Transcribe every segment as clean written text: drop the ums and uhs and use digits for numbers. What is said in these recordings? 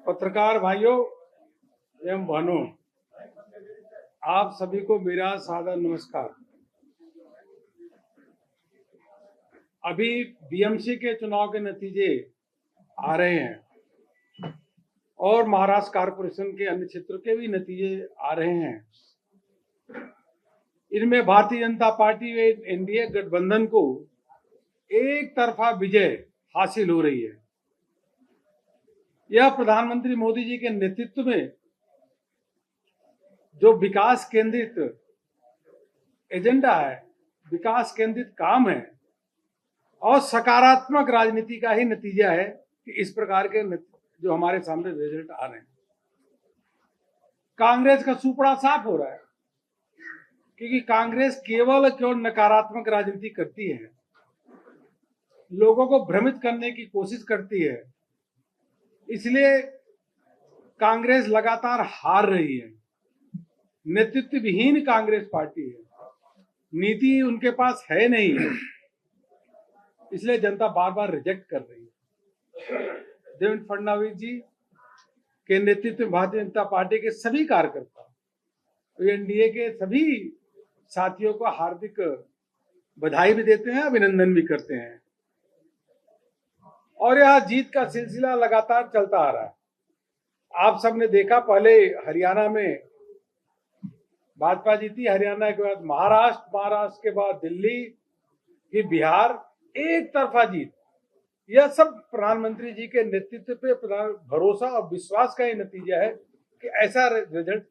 पत्रकार भाइयों एवं बहनों, आप सभी को मेरा सादर नमस्कार। अभी बीएमसी के चुनाव के नतीजे आ रहे हैं और महाराष्ट्र कारपोरेशन के अन्य क्षेत्रों के भी नतीजे आ रहे हैं। इनमें भारतीय जनता पार्टी व एनडीए गठबंधन को एक तरफा विजय हासिल हो रही है। यह प्रधानमंत्री मोदी जी के नेतृत्व में जो विकास केंद्रित एजेंडा है, विकास केंद्रित काम है और सकारात्मक राजनीति का ही नतीजा है कि इस प्रकार के जो हमारे सामने रिजल्ट आ रहे हैं। कांग्रेस का सुपड़ा साफ हो रहा है क्योंकि कांग्रेस केवल नकारात्मक राजनीति करती है, लोगों को भ्रमित करने की कोशिश करती है। इसलिए कांग्रेस लगातार हार रही है। नेतृत्व विहीन कांग्रेस पार्टी है, नीति उनके पास है नहीं, इसलिए जनता बार बार रिजेक्ट कर रही है। देवेंद्र फडणवीस जी के नेतृत्व में भारतीय जनता पार्टी के सभी कार्यकर्ता, एनडीए के सभी साथियों को हार्दिक बधाई भी देते हैं, अभिनंदन भी करते हैं और यह जीत का सिलसिला लगातार चलता आ रहा है। आप सबने देखा, पहले हरियाणा में भाजपा जीती, हरियाणा के बाद महाराष्ट्र के बाद दिल्ली, फिर बिहार, एक तरफा जीत। यह सब प्रधानमंत्री जी के नेतृत्व पे भरोसा और विश्वास का ही नतीजा है कि ऐसा रिजल्ट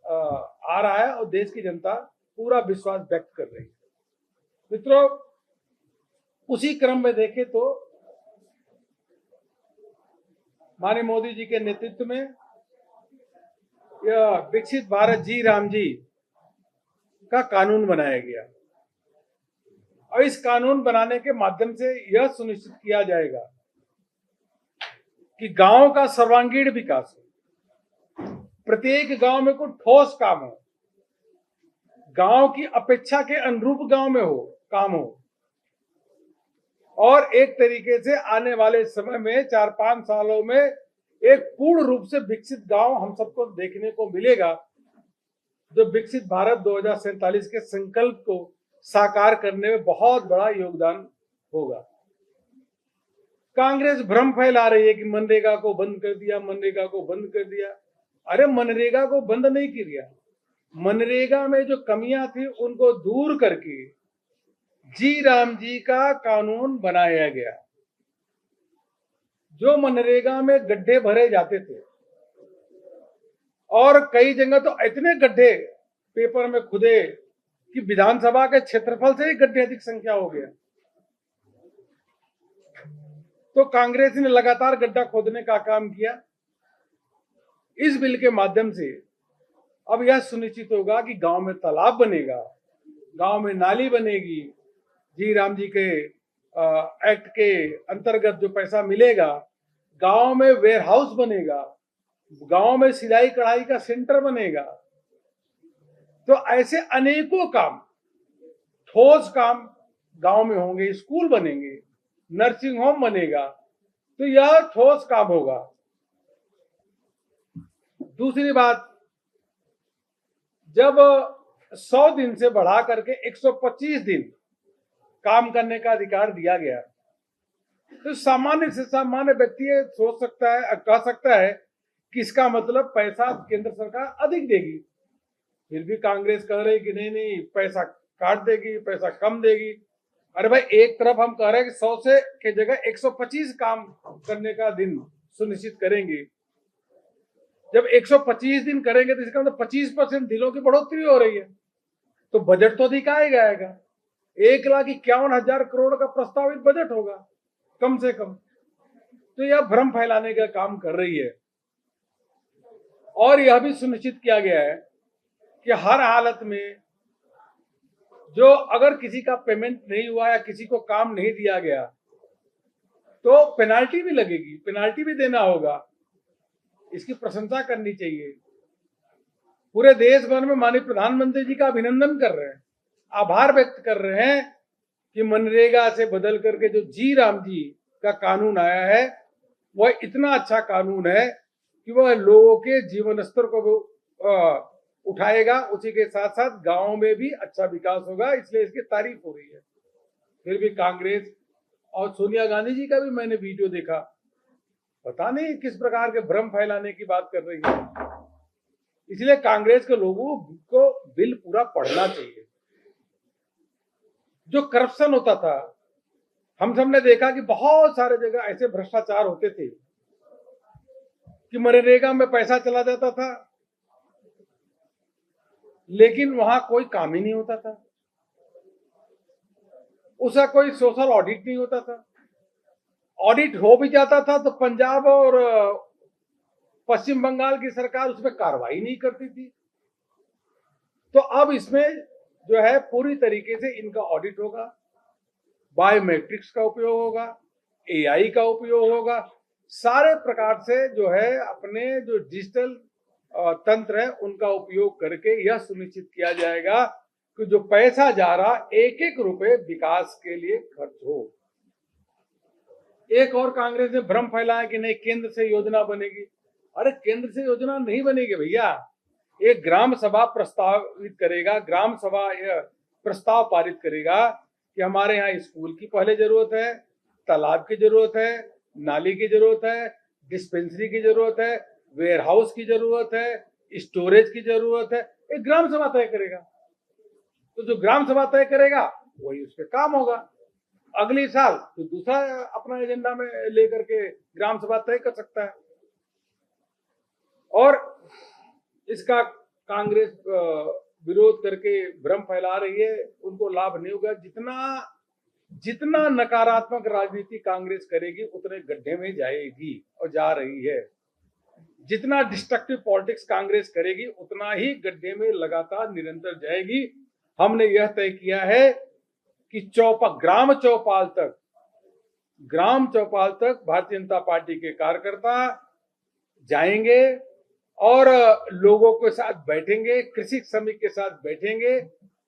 आ रहा है और देश की जनता पूरा विश्वास व्यक्त कर रही है। मित्रों, उसी क्रम में देखें तो माननीय मोदी जी के नेतृत्व में यह विकसित भारत जी राम जी का कानून बनाया गया और इस कानून बनाने के माध्यम से यह सुनिश्चित किया जाएगा कि गांव का सर्वांगीण विकास हो, प्रत्येक गांव में कोई ठोस काम हो, गांव की अपेक्षा के अनुरूप गांव में हो काम हो और एक तरीके से आने वाले समय में 4-5 सालों में एक पूर्ण रूप से विकसित गांव हम सबको देखने को मिलेगा, जो विकसित भारत 2047 के संकल्प को साकार करने में बहुत बड़ा योगदान होगा। कांग्रेस भ्रम फैला रही है कि मनरेगा को बंद कर दिया, मनरेगा को बंद कर दिया। अरे मनरेगा को बंद नहीं किया, मनरेगा में जो कमियां थी उनको दूर करके जी राम जी का कानून बनाया गया। जो मनरेगा में गड्ढे भरे जाते थे और कई जगह तो इतने गड्ढे पेपर में खुदे कि विधानसभा के क्षेत्रफल से ही गड्ढे अधिक संख्या हो गया, तो कांग्रेस ने लगातार गड्ढा खोदने का काम किया। इस बिल के माध्यम से अब यह सुनिश्चित होगा कि गांव में तालाब बनेगा, गांव में नाली बनेगी, जी राम जी के एक्ट के अंतर्गत जो पैसा मिलेगा, गांव में वेयर हाउस बनेगा, गांव में सिलाई कढ़ाई का सेंटर बनेगा। तो ऐसे अनेकों काम, ठोस काम गांव में होंगे, स्कूल बनेंगे, नर्सिंग होम बनेगा, तो यह ठोस काम होगा। दूसरी बात, जब 100 दिन से बढ़ा करके 125 दिन काम करने का अधिकार दिया गया, तो सामान्य से सामान्य व्यक्ति सोच सकता है, कह सकता है कि इसका मतलब पैसा केंद्र सरकार अधिक देगी। फिर भी कांग्रेस कह रही कि नहीं नहीं, पैसा काट देगी, पैसा कम देगी। अरे भाई, एक तरफ हम कह रहे हैं कि 100 से के जगह 125 काम करने का दिन सुनिश्चित करेंगे। जब 125 दिन करेंगे तो इसका मतलब 25% दिनों की बढ़ोतरी हो रही है, तो बजट तो अधिक आएगा। 1,51,000 करोड़ का प्रस्तावित बजट होगा कम से कम। तो यह भ्रम फैलाने का काम कर रही है और यह भी सुनिश्चित किया गया है कि हर हालत में जो अगर किसी का पेमेंट नहीं हुआ या किसी को काम नहीं दिया गया तो पेनाल्टी भी लगेगी, पेनाल्टी भी देना होगा। इसकी प्रशंसा करनी चाहिए। पूरे देश भर में माननीय प्रधानमंत्री जी का अभिनंदन कर रहे हैं, आभार व्यक्त कर रहे हैं कि मनरेगा से बदल करके जो जी राम जी का कानून आया है वह इतना अच्छा कानून है कि वह लोगों के जीवन स्तर को उठाएगा, उसी के साथ साथ गांव में भी अच्छा विकास होगा, इसलिए इसकी तारीफ हो रही है। फिर भी कांग्रेस और सोनिया गांधी जी का भी मैंने वीडियो देखा, पता नहीं किस प्रकार के भ्रम फैलाने की बात कर रही है। इसलिए कांग्रेस के लोगों को बिल पूरा पढ़ना चाहिए। जो करप्शन होता था, हम सबने देखा कि बहुत सारे जगह ऐसे भ्रष्टाचार होते थे कि मनरेगा में पैसा चला जाता था, लेकिन वहां कोई काम ही नहीं होता था, उसका कोई सोशल ऑडिट नहीं होता था। ऑडिट हो भी जाता था तो पंजाब और पश्चिम बंगाल की सरकार उसमें कार्रवाई नहीं करती थी। तो अब इसमें जो है पूरी तरीके से इनका ऑडिट होगा, बायोमेट्रिक्स का उपयोग होगा, एआई का उपयोग होगा, सारे प्रकार से जो है अपने जो डिजिटल तंत्र है उनका उपयोग करके यह सुनिश्चित किया जाएगा कि जो पैसा जा रहा एक एक रुपए विकास के लिए खर्च हो। एक और कांग्रेस ने भ्रम फैलाया कि नहीं केंद्र से योजना बनेगी। अरे केंद्र से योजना नहीं बनेगी भैया, एक ग्राम सभा प्रस्तावित करेगा, ग्राम सभा प्रस्ताव पारित करेगा कि हमारे यहाँ स्कूल की पहले जरूरत है, तालाब की जरूरत है, नाली की जरूरत है, डिस्पेंसरी की जरूरत है, वेयर हाउस की जरूरत है, स्टोरेज की जरूरत है। एक ग्राम सभा तय करेगा, तो जो ग्राम सभा तय करेगा वही उस पर काम होगा। अगली साल तो दूसरा अपना एजेंडा में लेकर के ग्राम सभा तय कर सकता है। और इसका कांग्रेस विरोध करके भ्रम फैला रही है, उनको लाभ नहीं होगा। जितना नकारात्मक राजनीति कांग्रेस करेगी उतने गड्ढे में जाएगी और जा रही है। जितना डिस्ट्रक्टिव पॉलिटिक्स कांग्रेस करेगी उतना ही गड्ढे में लगातार निरंतर जाएगी। हमने यह तय किया है कि ग्राम चौपाल तक भारतीय जनता पार्टी के कार्यकर्ता जाएंगे और लोगों के साथ बैठेंगे, कृषि श्रमिक के साथ बैठेंगे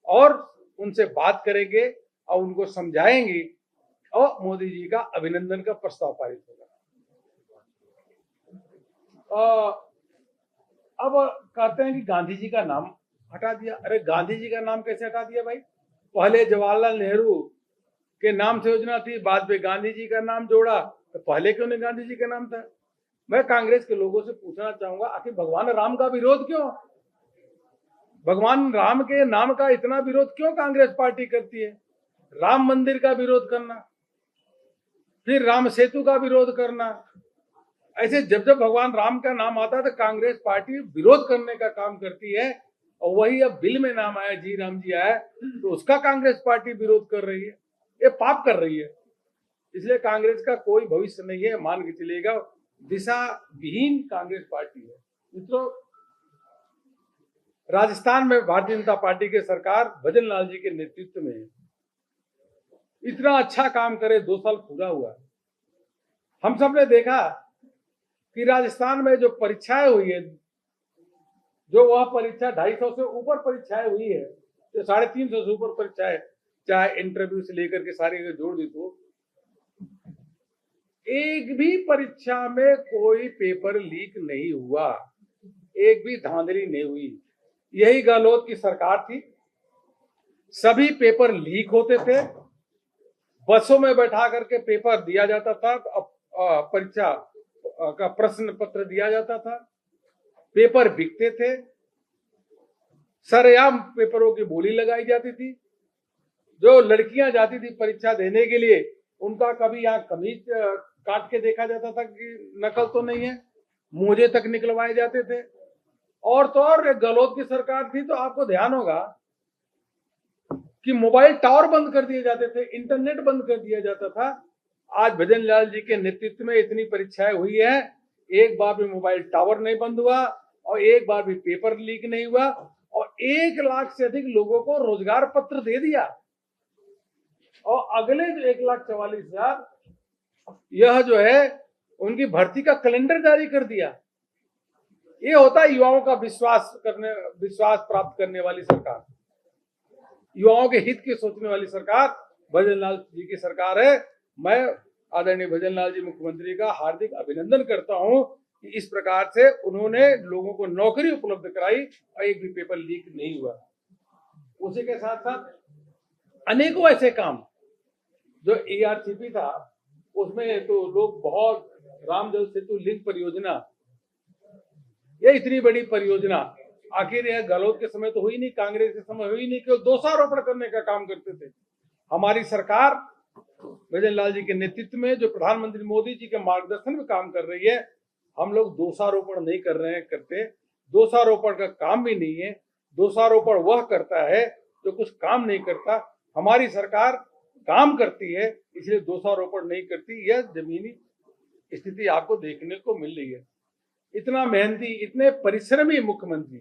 और उनसे बात करेंगे और उनको समझाएंगे और मोदी जी का अभिनंदन का प्रस्ताव पारित होगा। अब कहते हैं कि गांधी जी का नाम हटा दिया। अरे गांधी जी का नाम कैसे हटा दिया भाई? पहले जवाहरलाल नेहरू के नाम से योजना थी, बाद में गांधी जी का नाम जोड़ा, तो पहले क्यों नहीं गांधी जी का नाम था? मैं कांग्रेस के लोगों से पूछना चाहूंगा, आखिर भगवान राम का विरोध क्यों? भगवान राम के नाम का इतना विरोध क्यों कांग्रेस पार्टी करती है? राम मंदिर का विरोध करना, फिर राम सेतु का विरोध करना, ऐसे जब जब भगवान राम का नाम आता है तो कांग्रेस पार्टी विरोध करने का काम करती है। और वही अब बिल में नाम आया, जी राम जी आया, तो उसका कांग्रेस पार्टी विरोध कर रही है, ये पाप कर रही है। इसलिए कांग्रेस का कोई भविष्य नहीं है, मान के चलेगा, दिशा विहीन कांग्रेस पार्टी है। मित्रों, राजस्थान में भारतीय जनता पार्टी की सरकार भजन लाल जी के नेतृत्व में इतना अच्छा काम करे, 2 साल पूरा हुआ। हम सब ने देखा कि राजस्थान में जो परीक्षाएं हुई है, जो वह परीक्षा 250 से ऊपर परीक्षाएं हुई है, जो 350 से ऊपर परीक्षाएं, चाहे इंटरव्यू से लेकर के सारी जोड़ दी, तो एक भी परीक्षा में कोई पेपर लीक नहीं हुआ, एक भी धांधली नहीं हुई। यही गहलोत की सरकार थी, सभी पेपर लीक होते थे, बसों में बैठा करके पेपर दिया जाता था, परीक्षा का प्रश्न पत्र दिया जाता था, पेपर बिकते थे, सरेआम पेपरों की बोली लगाई जाती थी। जो लड़कियां जाती थी परीक्षा देने के लिए, उनका कभी यहाँ कमीज काट के देखा जाता था कि नकल तो नहीं है, मोजे तक निकलवाए जाते थे। और तो और गहलोत की सरकार थी तो आपको ध्यान होगा कि मोबाइल टावर बंद कर दिए जाते थे, इंटरनेट बंद कर दिया जाता था। आज भजन लाल जी के नेतृत्व में इतनी परीक्षाएं हुई है, एक बार भी मोबाइल टावर नहीं बंद हुआ और एक बार भी पेपर लीक नहीं हुआ, और 1 लाख से अधिक लोगों को रोजगार पत्र दे दिया। और अगले जो 1,44,000 यह जो है उनकी भर्ती का कैलेंडर जारी कर दिया। ये होता है युवाओं का विश्वास प्राप्त करने वाली सरकार, युवाओं के हित की सोचने वाली सरकार भजन लाल जी की सरकार है। मैं आदरणीय भजन लाल जी मुख्यमंत्री का हार्दिक अभिनंदन करता हूं कि इस प्रकार से उन्होंने लोगों को नौकरी उपलब्ध कराई और एक भी पेपर लीक नहीं हुआ। उसी के साथ साथ अनेकों ऐसे काम जो ERCP था, उसमें तो लोग बहुत, रामजल सेतु लिंक परियोजना, ये इतनी बड़ी परियोजना आखिर यह गहलोत के समय तो हुई नहीं, कांग्रेस के समय हुई नहीं, केवल दोषारोपण करने का काम करते थे। हमारी सरकार भजन लाल जी के नेतृत्व में जो प्रधानमंत्री मोदी जी के मार्गदर्शन में काम कर रही है, हम लोग दोषारोपण नहीं कर रहे हैं, करते दोषारोपण का काम भी नहीं है। दोषारोपण वह करता है जो कुछ काम नहीं करता। हमारी सरकार काम करती है, इसलिए दोषारोपण नहीं करती। यह जमीनी स्थिति आपको देखने को मिल रही है। इतना मेहनती, इतने परिश्रमी मुख्यमंत्री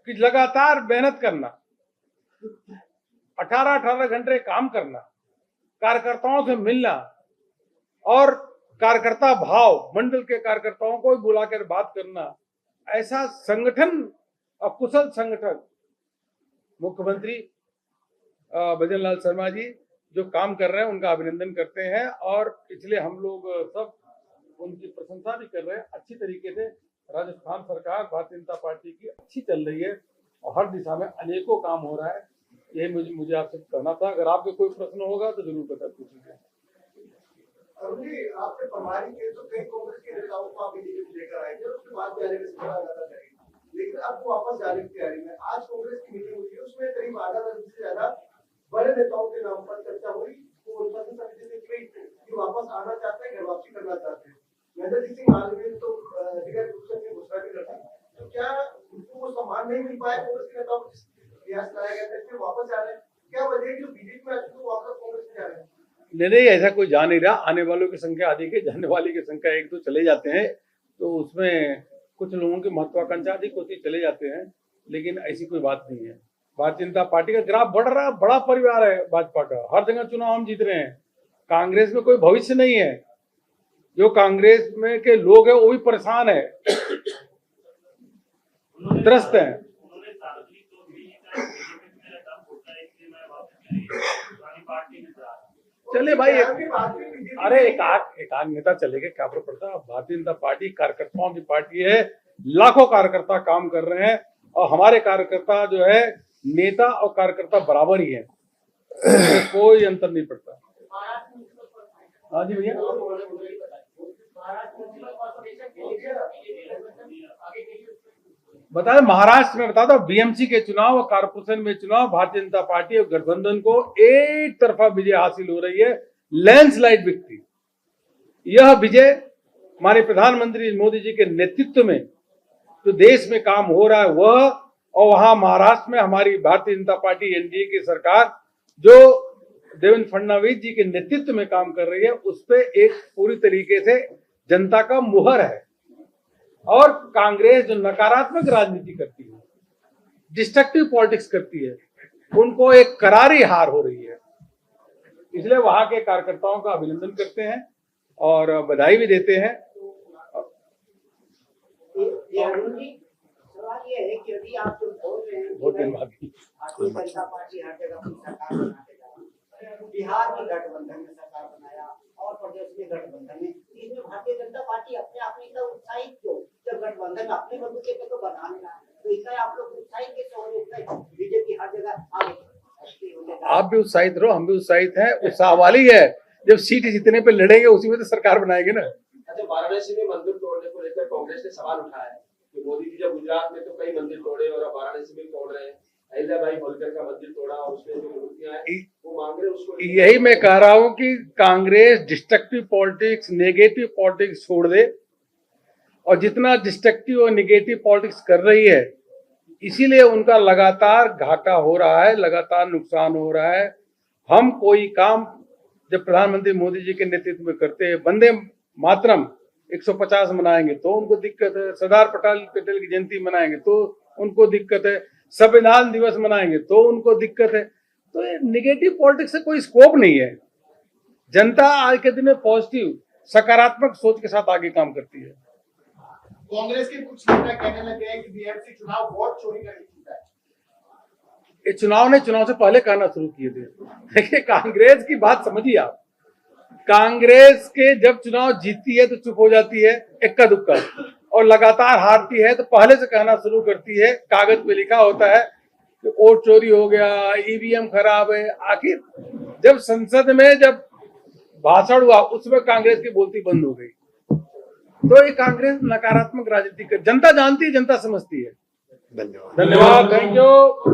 कि लगातार मेहनत करना, 18-18 घंटे काम करना, कार्यकर्ताओं से मिलना और कार्यकर्ता भाव, मंडल के कार्यकर्ताओं को बुलाकर बात करना, ऐसा संगठन, अकुशल संगठन मुख्यमंत्री भजन लाल शर्मा जी जो काम कर रहे हैं, उनका अभिनंदन करते हैं और इसलिए हम लोग सब उनकी प्रशंसा भी कर रहे हैं। अच्छी तरीके से राजस्थान सरकार भारतीय जनता पार्टी की अच्छी चल रही है और हर दिशा में अनेकों काम हो रहा है। यही मुझे आपसे कहना था। अगर आपके कोई प्रश्न होगा तो जरूर बता पूछिए। आपके प्रभारी के तो कई कांग्रेस के नेताओं को आप बीजेपी लेकर आए थे, उसके बाद जाने में थोड़ा ज्यादा करेंगे, लेकिन अब वापस जाने की तैयारी में आज कांग्रेस की मीटिंग हुई है, उसमें करीब आधा दर्जन से ज्यादा बड़े नेताओं के नाम पर चर्चा हुई। वो अनुशासन समिति ने कई कि वापस आना चाहते हैं, घर वापसी करना चाहते हैं। महेंद्र सिंह मालवीय तो अधिकारी घोषणा भी करता, तो क्या उनको वो सम्मान नहीं मिल पाया कांग्रेस के नेताओं को प्रयास कराया गया था, इसलिए वापस जा रहे हैं? क्या वजह है कि बीजेपी में तो वापस कांग्रेस में जा रहे हैं? नहीं, ऐसा कोई जा नहीं रहा। आने वालों की संख्या अधिक है, जाने वाले की संख्या एक दो चले जाते हैं, तो उसमें कुछ लोगों की महत्वाकांक्षा अधिक होती, चले जाते हैं, लेकिन ऐसी कोई बात नहीं है। भारतीय जनता पार्टी का ग्राफ बढ़ रहा है, बड़ा परिवार है भाजपा का, हर जगह चुनाव हम जीत रहे हैं। कांग्रेस में कोई भविष्य नहीं है। जो कांग्रेस में के लोग हैं वो भी परेशान है, त्रस्त है। चलिए भाई, अरे एक आध नेता चलेगा, क्या फर्क पड़ता है। भारतीय जनता पार्टी कार्यकर्ताओं की पार्टी है, लाखों कार्यकर्ता काम कर रहे हैं और हमारे कार्यकर्ता जो है, नेता और कार्यकर्ता बराबर ही है, कोई अंतर नहीं पड़ता। हाँ जी भैया, बता दें महाराष्ट्र में, बता दो BMC के चुनाव और कारपोरेशन में चुनाव, भारतीय जनता पार्टी और गठबंधन को एक तरफा विजय हासिल हो रही है, लैंडस्लाइड विक्ट्री। यह विजय हमारे प्रधानमंत्री मोदी जी के नेतृत्व में जो देश में काम हो रहा है वह, और वहां महाराष्ट्र में हमारी भारतीय जनता पार्टी NDA की सरकार जो देवेंद्र फडणवीस जी के नेतृत्व में काम कर रही है, उस पर एक पूरी तरीके से जनता का मुहर है। और कांग्रेस जो नकारात्मक राजनीति करती है, डिस्ट्रक्टिव पॉलिटिक्स करती है, उनको एक करारी हार हो रही है। इसलिए वहां के कार्यकर्ताओं का अभिनंदन करते हैं और बधाई भी देते हैं। सवाल ये है कि अभी आप जो बोल रहे हैं बहुत दिन बाद भारतीय जनता पार्टी हर जगह अपनी सरकार बनाते जा रही है, बिहार में गठबंधन में सरकार बनाया और प्रदेश में गठबंधन में, इसमें भारतीय जनता पार्टी अपने आप में इतना उत्साहित क्यों? जब गठबंधन अपने बंदूके पे तो बनाने का, तो इतना आप लोग उत्साहित कैसे हो रहे हैं? बीजेपी हर जगह आगे, आप भी उत्साहित रहो, हम भी उत्साहित हैं। उत्साह वाली है, जब सीट जितने पे लड़ेंगे उसी में तो सरकार बनाएंगे ना। अच्छा, वाराणसी में मंदिर तोड़ने को लेकर कांग्रेस ने सवाल उठाया है कि मोदी जी जब गुजरात में तो कई मंदिर तोड़े और अब वाराणसी में तोड़ रहे हैं। अहिल्याबाई होलकर का मंदिर तोड़ा और उसमें जो मूर्तियां हैं वो मांग रहे हैं उसको। यही मैं कह रहा हूं कि Congress destructive politics, negative politics छोड़ दे, और जितना डिस्ट्रक्टिव और नेगेटिव पॉलिटिक्स कर रही है, इसीलिए उनका लगातार घाटा हो रहा है, लगातार नुकसान हो रहा है। हम कोई काम जब प्रधानमंत्री मोदी जी के नेतृत्व में करते हैं, वंदे मातरम 150 मनाएंगे तो उनको दिक्कत है, सरदार पटेल की जयंती मनाएंगे तो उनको दिक्कत है, संविधान दिवस मनाएंगे तो उनको दिक्कत है। तो ये निगेटिव पॉलिटिक्स से कोई स्कोप नहीं है। जनता आज के दिन में पॉजिटिव, सकारात्मक सोच के साथ आगे काम करती है। कांग्रेस के कुछ नेता कहने लगे हैं कि BMC चुनाव वोट चोरी करके जीता है। ये चुनाव से पहले कहना शुरू किए थे। देखिए, कांग्रेस की बात समझिए आप, कांग्रेस के जब चुनाव जीतती है तो चुप हो जाती है इक्का दुक्का, और लगातार हारती है तो पहले से कहना शुरू करती है, कागज पे लिखा होता है कि वोट चोरी हो गया, ईवीएम खराब है। आखिर जब संसद में जब भाषण हुआ उसमें कांग्रेस की बोलती बंद हो गई। तो ये कांग्रेस नकारात्मक राजनीति कर, जनता जानती है, जनता समझती है। धन्यवाद। धन्यवाद, थैंक यू।